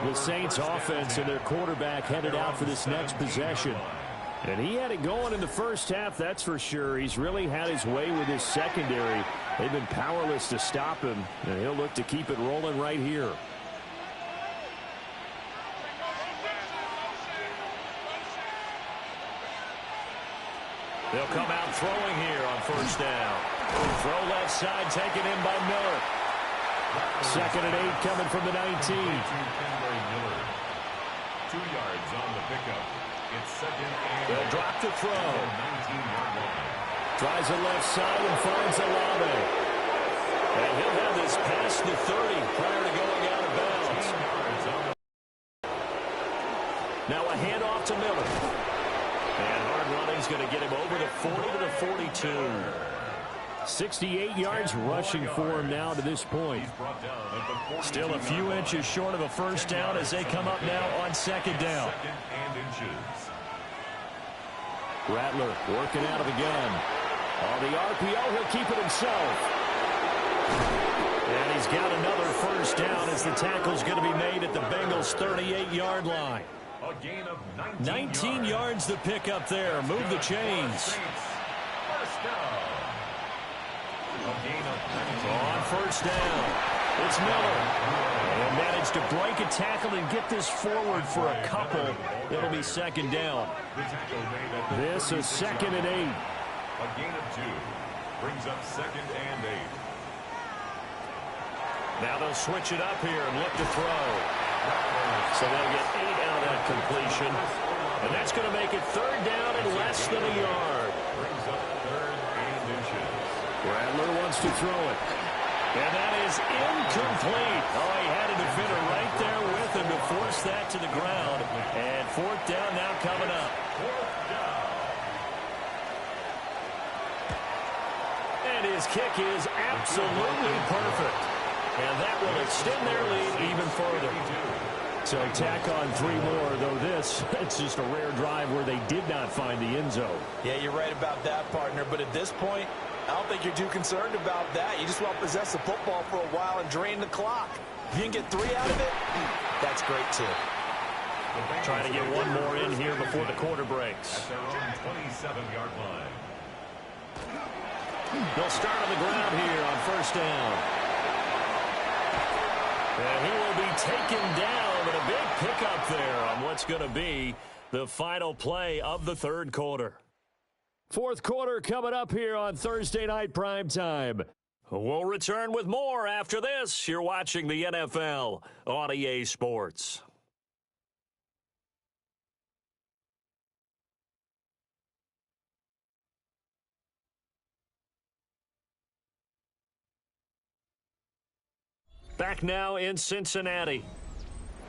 The Saints offense and their quarterback headed out for this next possession. And he had it going in the first half, that's for sure. He's really had his way with his secondary. They've been powerless to stop him, and he'll look to keep it rolling right here. They'll come out throwing here on first down. Throw left side taken in by Miller. 2nd and 8 coming from the 19. 2 yards on the pickup. It's 2nd and They'll drop the throw. 19-yard line. Tries the left side and finds Olave. And he'll have this past the 30 prior to going out of bounds. Now a handoff to Miller. And hard running's going to get him over the 40 to the 42. 68 yards rushing for him now to this point. Still a few inches short of a first down as they come up now on 2nd down. Rattler working out of the gun. On the RPO, he'll keep it himself. And he's got another first down as the tackle's going to be made at the Bengals' 38-yard line. A gain of 19 yards to pick up there. Move the chains. First down. On first down, it's Miller. And managed to break a tackle and get this forward for a couple. It'll be 2nd down. This is 2nd and 8. A gain of 2 brings up 2nd and 8. Now they'll switch it up here and look to throw. So they'll get 8 out of that completion. And that's going to make it 3rd down and less than a yard. Brings up 3rd and inches. Rattler wants to throw it. And that is incomplete. Oh, he had a defender right there with him to force that to the ground. And 4th down now coming up. 4th down. And his kick is absolutely perfect. And that will extend their lead even further. So tack on 3 more, though this, it's just a rare drive where they did not find the end zone. Yeah, you're right about that, partner. But at this point, I don't think you're too concerned about that. You just want to possess the football for a while and drain the clock. If you can get 3 out of it, that's great, too. Trying to get one more in here before the quarter breaks. At their own 27-yard line. They'll start on the ground here on first down. And he will be taken down, but a big pickup there on what's going to be the final play of the 3rd quarter. 4th quarter coming up here on Thursday Night Primetime. We'll return with more after this. You're watching the NFL on EA Sports. Back now in Cincinnati.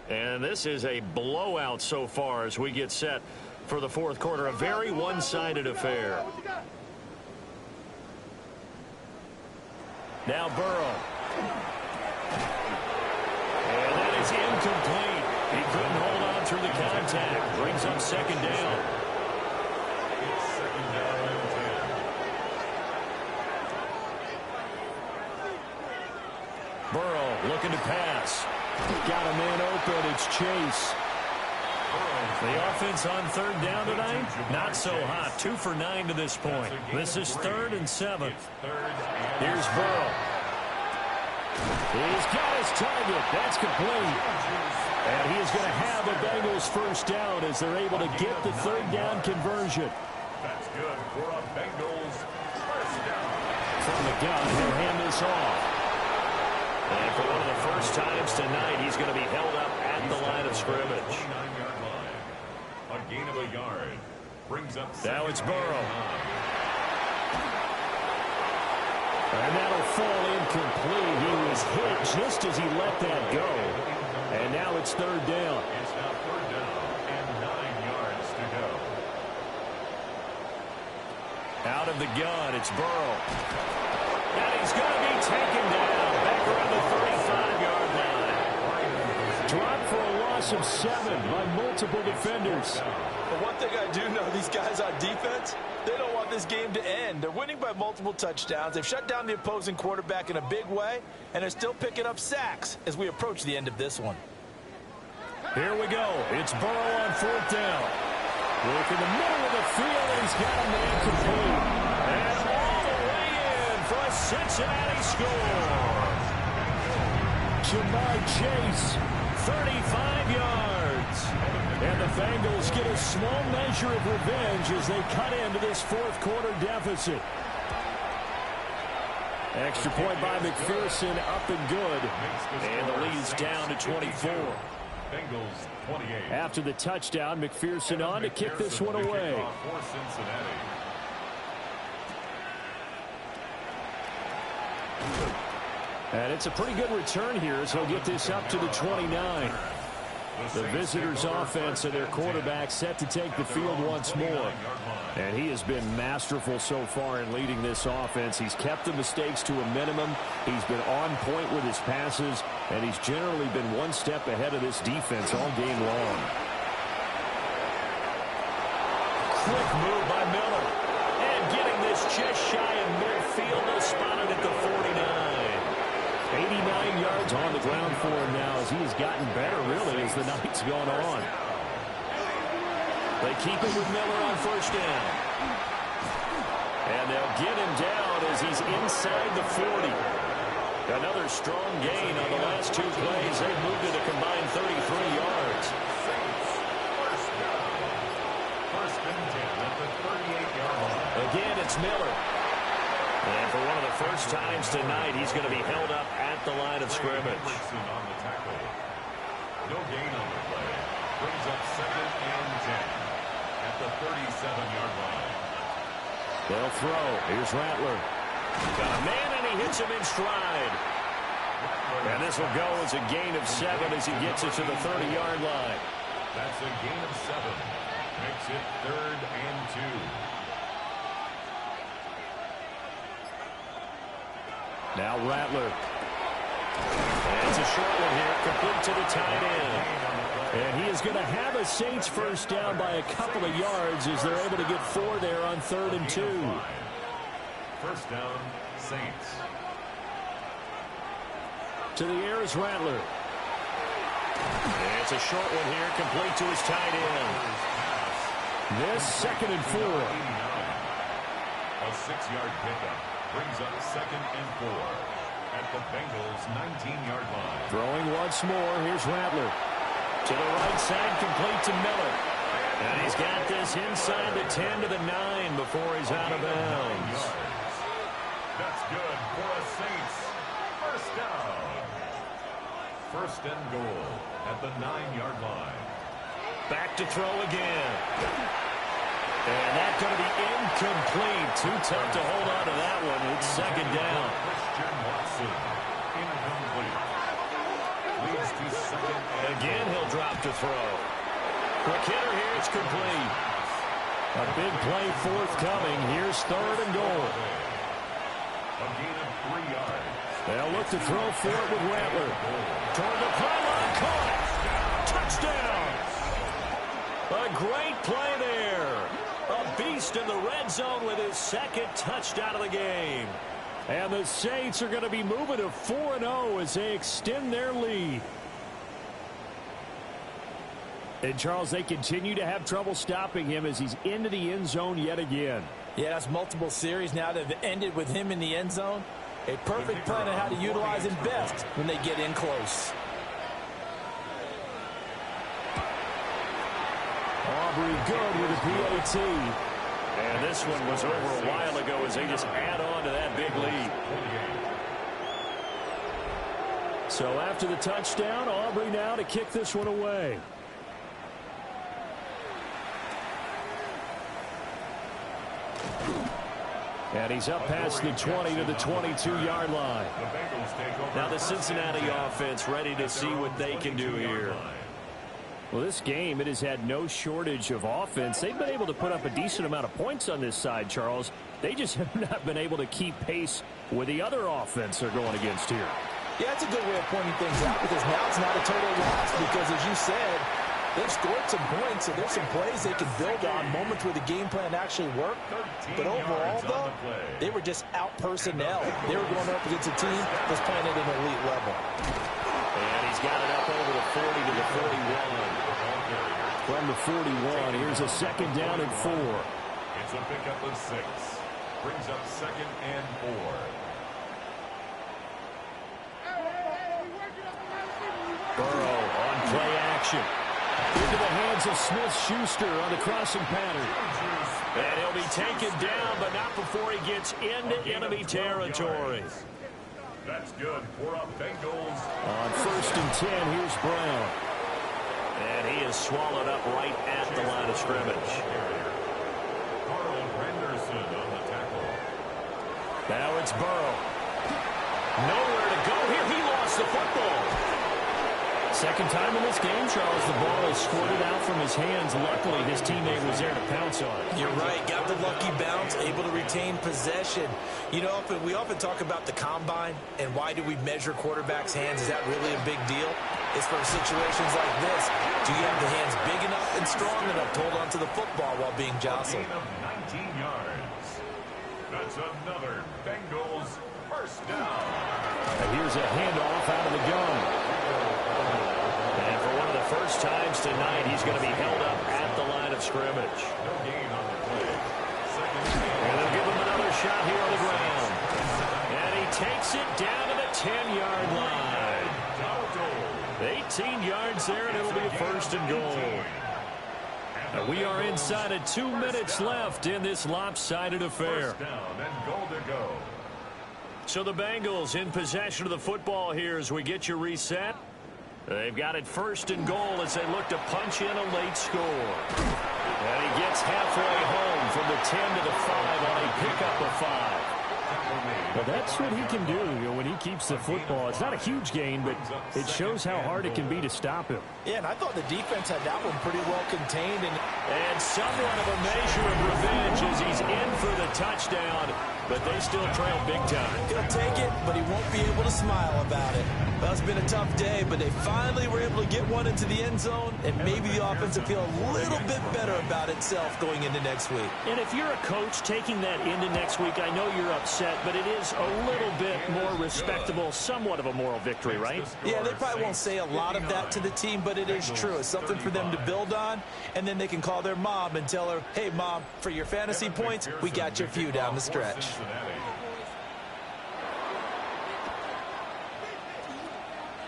And this is a blowout so far as we get set for the 4th quarter. A very one-sided affair. Now Burrow. And that is incomplete. He couldn't hold on through the contact. Brings up 2nd down. It's 2nd down and 10. Burrow looking to pass. Got a man open. It's Chase. The offense on 3rd down tonight, not so hot. 2 for 9 to this point. This is 3rd and 7. Here's Burrow. He's got his target. That's complete. And he is going to have the Bengals first down as they're able to get the 3rd down conversion. That's good for a Bengals first down. From the gun, he'll hand this off. And for one of the first times tonight, he's going to be held up at the line of scrimmage. 29-yard line. A gain of a yard. Brings up Now it's Burrow. And that'll fall incomplete. He was hit just as he let that go. And now it's 3rd down. It's now 3rd down and 9 yards to go. Out of the gun, it's Burrow. And he's going to be taken down back around the 35-yard line. Dropped for a loss of 7 by multiple defenders. But one thing I do know, these guys on defense, they don't want this game to end. They're winning by multiple touchdowns. They've shut down the opposing quarterback in a big way, and they're still picking up sacks as we approach the end of this one. Here we go. It's Burrow on 4th down. Look in the middle of the field, and he's got a man complete. And all the way in for a Cincinnati score. Jamar Chase, 35 yards. And the Bengals get a small measure of revenge as they cut into this fourth quarter deficit. Extra point by McPherson, up and good. And the lead's down to 24. Bengals 28. After the touchdown, McPherson on to kick this one away. And it's a pretty good return here as he'll get this up to the 29. The visitors' offense and their quarterback set to take the field once more. And he has been masterful so far in leading this offense. He's kept the mistakes to a minimum. He's been on point with his passes. And he's generally been one step ahead of this defense all game long. Quick move by Miller. And getting this just shy of midfield. They'll spot it at the 49. 89 yards on the ground for him now as he's gotten better, really, as the night's gone on. They keep it with Miller on first down. And they'll get him down as he's inside the 40. Another strong gain on the last two plays. They've moved it a combined 33 yards. First and 10 at the 38-yard line. Again, it's Miller. And for one of the first times tonight, he's going to be held up at the line of scrimmage. On the tackle. No gain on the play. Brings up second and 10 at the 37-yard line. They'll throw. Here's Rattler. Got a man, and he hits him in stride. And this will go as a gain of 7 as he gets it to the 30-yard line. That's a gain of 7. Makes it 3rd and 2. Now Rattler. And it's a short one here, complete to the tight end. And he is going to have a Saints first down by a couple of yards as they're able to get 4 there on 3rd and 2. First down, Saints. To the air is Rattler. And it's a short one here, complete to his tight end. This 2nd and 4. A 6-yard pickup. Brings up 2nd and 4 at the Bengals' 19-yard line. Throwing once more. Here's Rattler. To the right side, complete to Miller. And he's got this inside the 10 to the 9 before he's out of bounds. That's good for a Saints. First down. First and goal at the 9-yard line. Back to throw again. And that's going to be incomplete. Too tough to hold on to that one. It's 2nd down. Christian Watson, incomplete. Leads to 2nd. Again, he'll drop to throw. Quick hitter here. It's complete. A big play forthcoming. Here's 3rd and goal. A gain of 3 yards. They'll look to throw for it with Rattler. Toward the pylon. Caught it. Touchdown. A great play there. A beast in the red zone with his 2nd touchdown of the game. And the Saints are going to be moving to 4-0 as they extend their lead. And, Charles, they continue to have trouble stopping him as he's into the end zone yet again. Yeah, that's multiple series now that have ended with him in the end zone. A perfect plan on how to utilize him best when they get in close. Aubrey good with a PAT. And this one was over a while ago as they just add on to that big lead. So after the touchdown, Aubrey now to kick this one away. And he's up past the 20 to the 22-yard line. Now the Cincinnati offense ready to see what they can do here. Well, this game, it has had no shortage of offense. They've been able to put up a decent amount of points on this side, Charles. They just have not been able to keep pace with the other offense they're going against here. Yeah, that's a good way of pointing things out because now it's not a total loss because, as you said, they've scored some points, so there's some plays they can build on, moments where the game plan actually worked. But overall, though, they were just out-personnel. They were going up against a team that's playing at an elite level. And he's got it up over the 40 to the 41. From the 41, here's a 2nd down and 4. It's a pickup of 6. Brings up 2nd and 4. Burrow on play action. Into the hands of Smith-Schuster on the crossing pattern. And he'll be taken down, but not before he gets into enemy territory. That's good for a Bengals. On 1st and 10, here's Brown. And he is swallowed up right at the line of scrimmage. Carl Henderson on the tackle. Now it's Burrow. Nowhere to go here. He lost the football. Second time in this game, Charles, the ball is squirted out from his hands. Luckily, his teammate was there to pounce on it. You're right. Got the lucky bounce, able to retain possession. You know, we often talk about the combine and why do we measure quarterbacks' hands. Is that really a big deal? It's for situations like this. Do you have the hands big enough and strong enough to hold on to the football while being jostled? Gain of 19 yards. That's another Bengals first down. And here's a handoff out of the gun. And for one of the first times tonight, he's going to be held up at the line of scrimmage. No gain on the play. And they'll give him another shot here on the ground. And he takes it down to the 10-yard line. 18 yards there, and it'll be a 1st and goal. And we are inside of 2 minutes left in this lopsided affair. First down and goal to go. So the Bengals in possession of the football here as we get you reset. They've got it 1st and goal as they look to punch in a late score. And he gets halfway home from the 10 to the 5 on a pickup of 5. Well, that's what he can do, when he keeps the football. It's not a huge gain, but it shows how hard it can be to stop him. Yeah, and I thought the defense had that one pretty well contained. And somewhat of a measure of revenge as he's in for the touchdown, but they still trail big time. He'll take it, but he won't be able to smile about it. Well, it's been a tough day, but they finally were able to get one into the end zone, and maybe the offense will feel a little bit better about itself going into next week. And if you're a coach taking that into next week, I know you're upset, but it is a little bit more respectable, somewhat of a moral victory, right? Yeah, they probably won't say a lot of that to the team, but it is true. It's something for them to build on, and then they can call their mom and tell her, hey, Mom, for your fantasy points, we got your few down the stretch.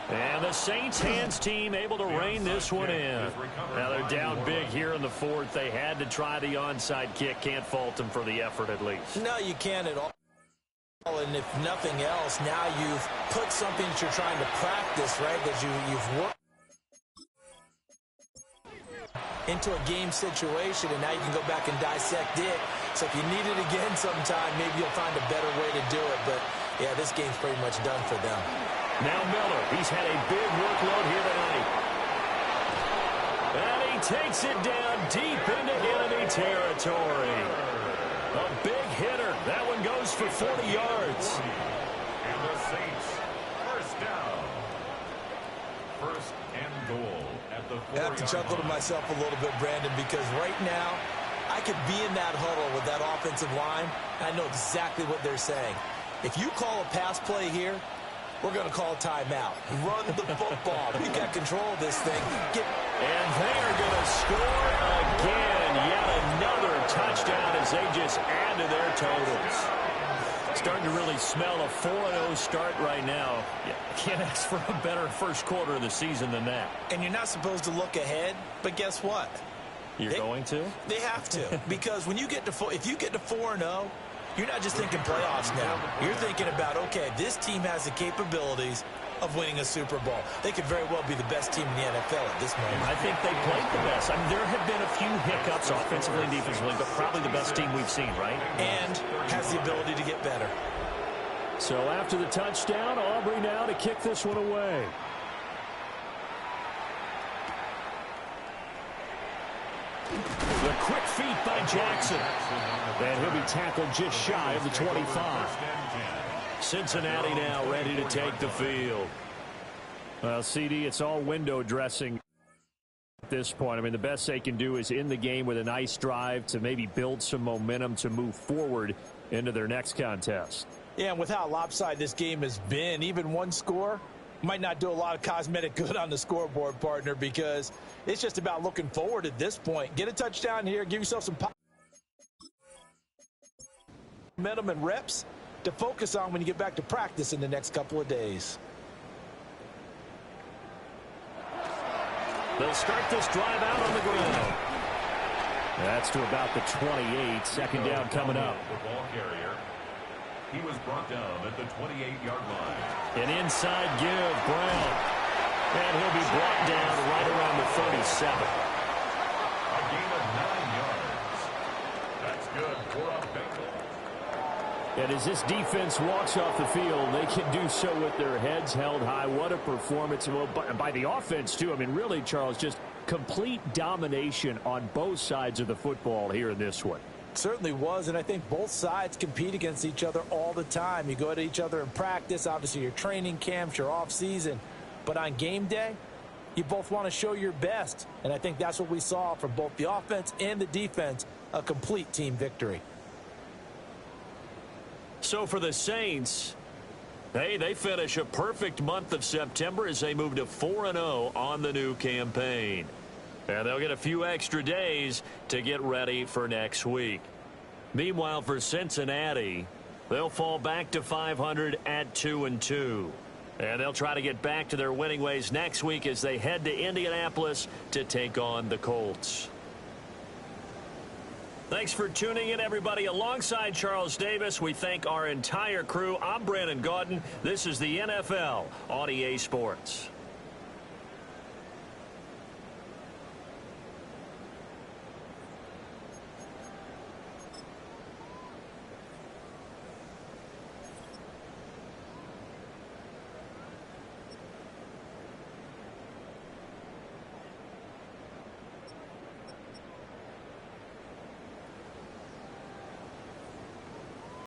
And the Saints hands team able to rein this one in. Now they're down big here in the 4th. They had to try the onside kick. Can't fault them for the effort at least. No, you can't at all. And if nothing else, now you've put something that you're trying to practice, right, that you've worked into a game situation, and now you can go back and dissect it. So if you need it again sometime, maybe you'll find a better way to do it. But, yeah, this game's pretty much done for them. Now Miller, he's had a big workload here tonight. And he takes it down deep into enemy territory. A big hitter. That one goes for 40 yards. And the Saints, first down. 1st and goal at the 4-yard line. I have to chuckle to myself a little bit, Brandon, because right now I could be in that huddle with that offensive line, and I know exactly what they're saying. If you call a pass play here, we're going to call a timeout. Run the football. We got control of this thing. And they are going to score again. Yet another touchdown as they just add to their totals. Starting to really smell a 4-0 start right now. Yeah, can't ask for a better first quarter of the season than that. And you're not supposed to look ahead, but guess what? You're going to? They have to. Because when you get to if you get to 4-0, you're not just thinking playoffs now. You're thinking about, okay, this team has the capabilities of winning a Super Bowl. They could very well be the best team in the NFL at this moment. I think they played the best. I mean, there have been a few hiccups offensively and defensively, but probably the best team we've seen, right? And has the ability to get better. So after the touchdown, Aubrey now to kick this one away. The quick feet by Jackson. And he'll be tackled just shy of the 25. Cincinnati now ready to take the field. Well, CD, it's all window dressing at this point. I mean, the best they can do is in the game with a nice drive to maybe build some momentum to move forward into their next contest. Yeah, and with how lopsided this game has been, even one score might not do a lot of cosmetic good on the scoreboard, partner, because it's just about looking forward at this point. Get a touchdown here, give yourself some momentum and reps to focus on when you get back to practice in the next couple of days. They'll start this drive out on the ground. That's to about the 28. Second down coming up. The ball carrier. He was brought down at the 28-yard line. An inside give, Brown. And he'll be brought down right around the 37. A gain of 9 yards. That's good for a Bengal. And as this defense walks off the field, they can do so with their heads held high. What a performance. Well, by the offense, too. I mean, really, Charles, just complete domination on both sides of the football here in this one. Certainly was, and I think both sides compete against each other all the time. You go at each other in practice, obviously your training camps, your off-season. But on game day, you both want to show your best. And I think that's what we saw from both the offense and the defense, a complete team victory. So for the Saints, hey, they finish a perfect month of September as they move to 4-0 on the new campaign. And they'll get a few extra days to get ready for next week. Meanwhile, for Cincinnati, they'll fall back to 500 at 2-2. And they'll try to get back to their winning ways next week as they head to Indianapolis to take on the Colts. Thanks for tuning in, everybody. Alongside Charles Davis, we thank our entire crew. I'm Brandon Gaudin. This is the NFL on EA Sports.